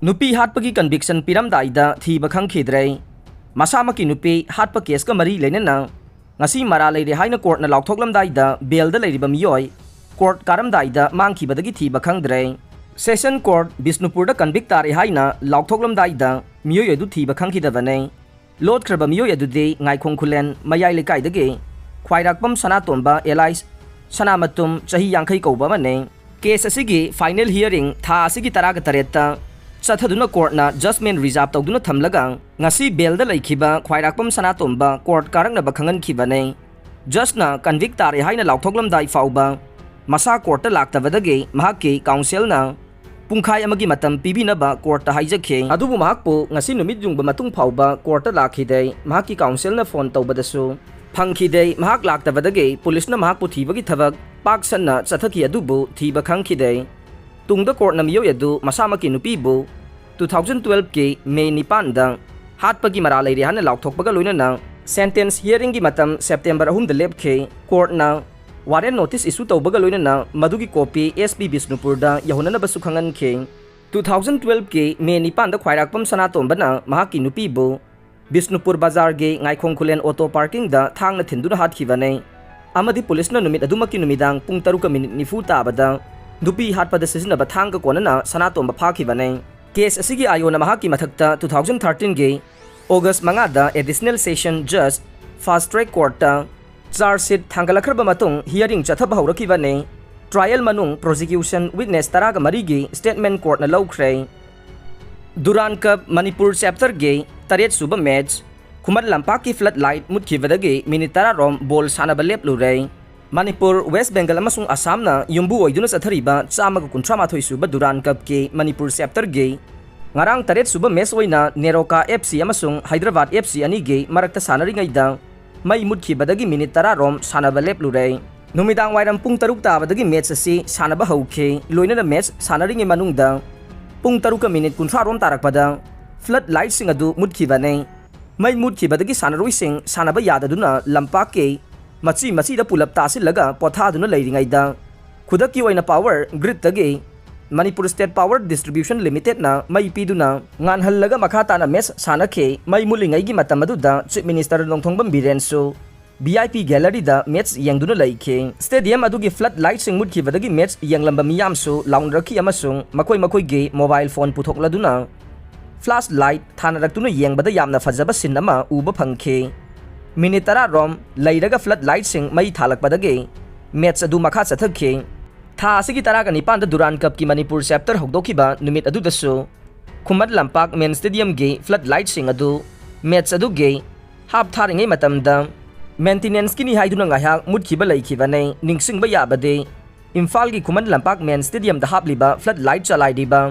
नुपी हाटपगी conviction पिरमदाइदा थीब खंखिद्रे मसामकी नुपी हाटप केसका मरी लेनेना ngasi mara leire haina court na laukthoklamdaida bail da leiriba miyoi court karamdaida mangkhibadagi thiba khangdre session court Bisnupur da convict tare haina laukthoklamdaida miyoi edu thiba khangkhidabane lot khraba miyoi edu de ngaikhong khulen mayai lekai dage khwairakpam sanatomba elais sanamatum chahi yankhai kauba mane case asigi final hearing tha asigi taraga taretta chathaduna court na judgment reserve tawduna thamlaga ngasi bail da laikhiba khwairakpam sanatomba court karangna bakhangan khibane judge na convict tare haina laukthoklamdai fauba masa court ta laktavadage mahakki council na pungkhai amagi matam pibinaba court ta haijakhe adubu mahakpo ngasi numit jungba matung fauba court ta lakhidei mahakki council na phone tawbadasu phangkhidei mahak laktavadage police na mahakpu thibagi thabak paksan na chathaki adubu thiba khangkhidei tungda court na miyo yadu masamaki nupi bu 2012 ke May 9 da hatpagi mara leire hana laukthokpaga loina na sentence hearing gi matam September 3 da lepkhe court na warrant notice issue tawbaga loina na madugi copy SP Bisnupur da yahunana basu khangan khe 2012 ke May 9 da khwairakpam sanatomba na mahaki nupi bu Bisnupur bazar ge ngaikhong khulen auto parking da thangna thinduna hathkhibane amadi police na numit adumaki numidang pung 3:90 tabada nupi hatpada sizinaba thangka konana sanatomba phakhibane case asigi ayona mahaki mathakta 2013 ge August 5 da additional session judge fast track court ta charge sheet thangalakhra matung hearing chathab haurakibane trial manung prosecution witness taraga marigi statement court na lawkhre Duran Cup Manipur chapter ge taret suba match Khumad lampak ki floodlight mutkibadage minute tara rom ball sanaba leplure Manipur West Bengal amasung Assam na yumbu oiduna sathariba chamaga kunthamathoi suba Duran Cup ke Manipur chapter ge ngarang taret suba match oina Neroka FC amasung Hyderabad FC ani ge marakta sanaringai da mai mutkibadagi minute tara rom sanaba leplure numidang wairam pung 3 tabadagi match asi sanaba hauke loina match sanaringai manungda pung 3 minute kunthra rom tarakpada flood light sing adu mutkibane mai mutkibadagi sanaroi sing sanaba yadaduna lampak ke machi da pulap tasilaga pothaduna leiringaida khudaki oina power grid tagi Manipur State Power Distribution Limited na mai piduna nganhallaga makhata na mes sanakhe mai mulingai gi matamadu da Chief Minister Nongthongbam Birensu VIP gallery da match yengduna laikhe stadium adugi flood light sing mutkibadagi match yenglamba miyamsu launrakhi amasung makoi ge mobile phone puthokladuna flash light thanaraktuna yengbada yamna fajaba sinama uba phangkhe minute tara rom leiraga flood light sing mai thalakpadage match adu makha chathakhe tha asigi taraga nipan da Duran Cup ki Manipur chapter hokdokiba numit adu dasu Khumad lampak main stadium ge flood light sing adu match adu ge hap tharingai matamda maintenance kini haiduna ngahak mutkhiba laikhibane ningsingba yabade Imphal gi Khumad lampak main stadium da hapliba flood light chalai diba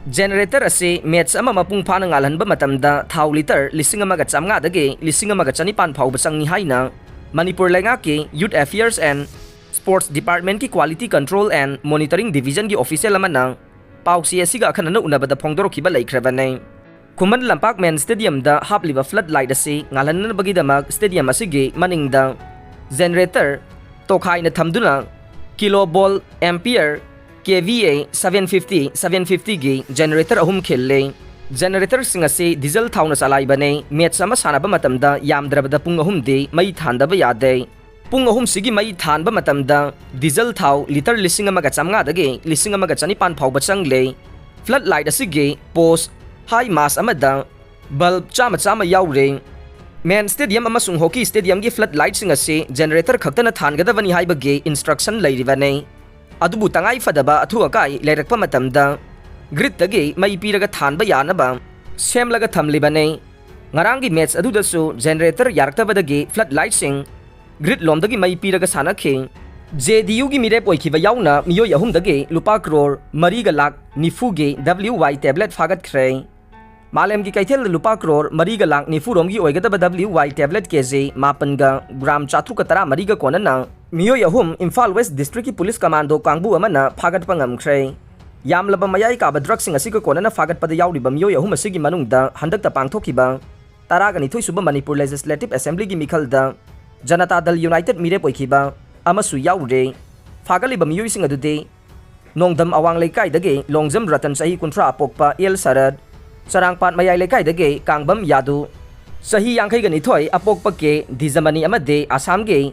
generator ase match ama mapung phana ngalhanba matamda thau liter 1,500 dage 1,500 phau basangni haina Manipur lenga ke Youth Affairs and Sports Department ki Quality Control and Monitoring Division ki official amana pausi asiga akhanana unabada phongdorokhiba laikhrabane Khumad lampak main stadium da hapliba flood light ase ngalhanna bagidamak stadium asigi maningda generator tokhaina thamduna kilovolt ampere KVA 750 gi generator ahum khelle generator singase diesel thauna salai bane match sama sanaba matamda yamdrabada pung ahum de mai thandaba yade pung ahum sigi mai thanba matamda diesel thau liter 1,500 dage 1,500 phau bachangle flood light asigi post high mass amada bulb chama yaure main stadium amasung hockey stadium gi flood light singase generator khaktana thangadabani haibage instruction leiribane adubu tangai fadaba athu akai leirakpa matamda grid tagi mai piraga thanba yanaba semlaga thamlibane ngarangi match adudasu generator yaraktabadagi flood light sing grid lomdagi mai piraga sanakhe JDU gi mirep oikhiba yauna miyoi ahum dagi lupa crore mariga lak nifu gi WY tablet fagat khre malem gi kaithel lupa crore mariga lak nifu rom gi oigadaba WY tablet kg mapanga gram 410 mariga konana miyoi ahum Imphal West District ki Police Commando kangbu amana phagat pangam khre yamlaba mayai ka drug sing asiga konana phagat pada yauriba miyoi ahum asigi manungda handakta pangthokiba taragani thoi suba Manipur Legislative Assembly gi mikhalda Janata Dal United mirep oikhiba amasu yaure phagaliba miyoi sing adude Nongdam awang leikaidagi longjam ratan chahi kunthra apokpa el sarad charangpat mayai leikaidagi kangbam yadu chahi yangkhai gani thoi apokpa ke dijamani amade asam ge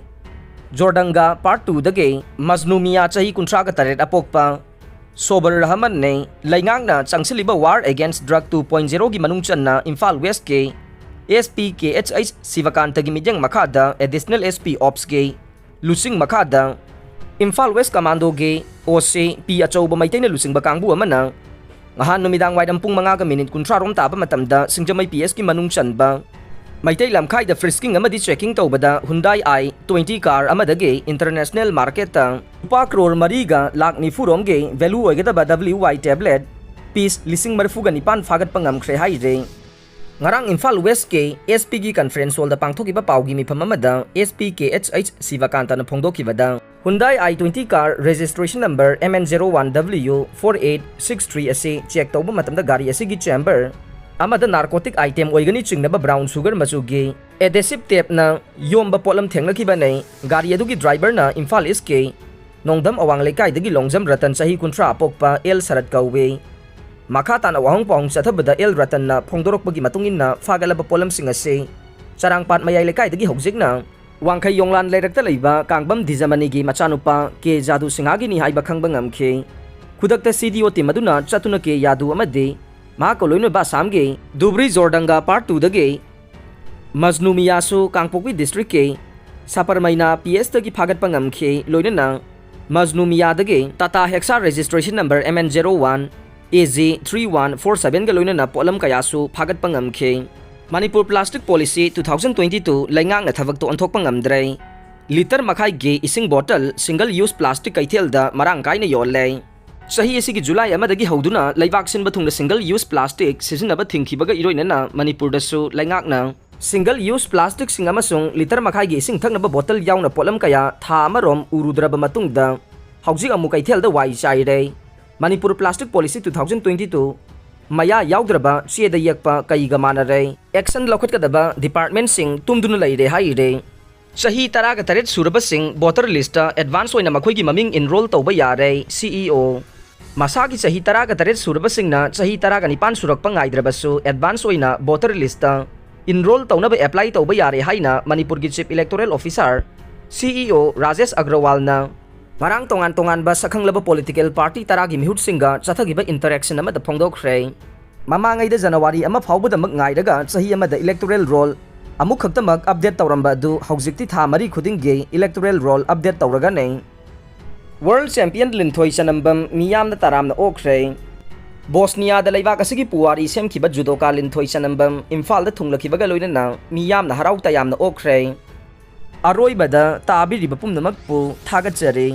Jordanga part 2 dagi Majnumia chahi kunthra ka taret apokpa Sober Rahman ne laingang na changsiliba war against drug 2.0 gi manung channa Imphal West ke SPKHH Sivakanta gi midyang makhada additional SP Ops ke lusing makhada Imphal West Commando ge OC P achouba maitai na lusing bakangbu amana ngahan numidang waidam pung mga ka minute kunthra rom taba matamda singjamay PS ki manung chanba maitai lamkhai da frisking amadi checking tawbada Hyundai i20 car amadage international market ta rupa crore mariga lakh nifurom ge value oigada WY tablet piece lising marfuga nipan fagat pangam khre hai re ngarang Imphal West ke SPG conference hall da pangthokiba pawgi mifam amada SPKHH Sivakanta na phongdokibada Hyundai i20 car registration number MN01W4863 ase check tawba matamda gari asigi chamber amada narcotic item oigani chingnaba brown sugar machugi adhesive tape na yomba polam thengnakiba nei gari adugi driver na Imphal East ke nongdam awang lekai dagi longjam ratan chahi kunthra apokpa el sarat kauwe makatan awang pong sathabada el ratan na phongdorokpagi matungin na fagalaba polam singase charangpat mayai lekai dagi hogjik na wangkhai yonglan leirakta leiba kangbam dijamani gi machanupa ke jadu singagi ni haiba khangba ngamkhe khudakta CDO team aduna chatuna ke yadu amade ma koloino ba samge Dubri Jordanga part 2 dage Majnumia su Kangpokpi district ke Saparmaina PS tagi phagat pangamkhe loinana Majnumia dage Tata Hexa registration number MN01 AZ3147 ga loinana polam kayasu phagat pangamkhe Manipur Plastic Policy 2022 laingang na thabak to anthok pangamdre liter makhai ge ising bottle single use plastic kaithel da marang kai na yolle Chahi asigi July amadagi hauduna laibak sinba thungna single use plastic sizinaba thingkhibaga iroinana Manipur dasu laingakna single use plastic sing amasung liter makhai ge ising thaknaba bottle yauna polam kaya tha amarom urudraba matungda haujik amu kaithel da wai chaire Manipur Plastic Policy 2022 maya yaudra cheda yakpa kaiga manare action lokhatkadaba department sing tumduna leire haire Chahi taraga taret Surabasing VoterList advance OinaMakhoigi MamingEnroll tawba yare CEO Masagi chahi taraga taret Surabasing na chahi taraga nipan surakpa ngaidrabasu advance oina VoterList enroll tawnaba apply tawba yare haina Manipur gi Chief Electoral Officer CEO Rajesh Agrawal na marang tongan ba sakhanglaba political party taragi mihut singa chathagiba interaction amada phongdokkhre mamangai da January ama phawbada mak ngaidaga chahi amada electoral roll amuk khaktamak update tawramba du haujikti tha mari khuding ge electoral roll update tawraga nei world champion linthoi chanambam miyam na taram na okre Bosnia da laibak asigi puwari semkhiba judoka linthoi chanambam Imphal da thunglakibaga loinana miyam na harau tayam na okre Aroi bada tabi riba pumnamak pu thagat jare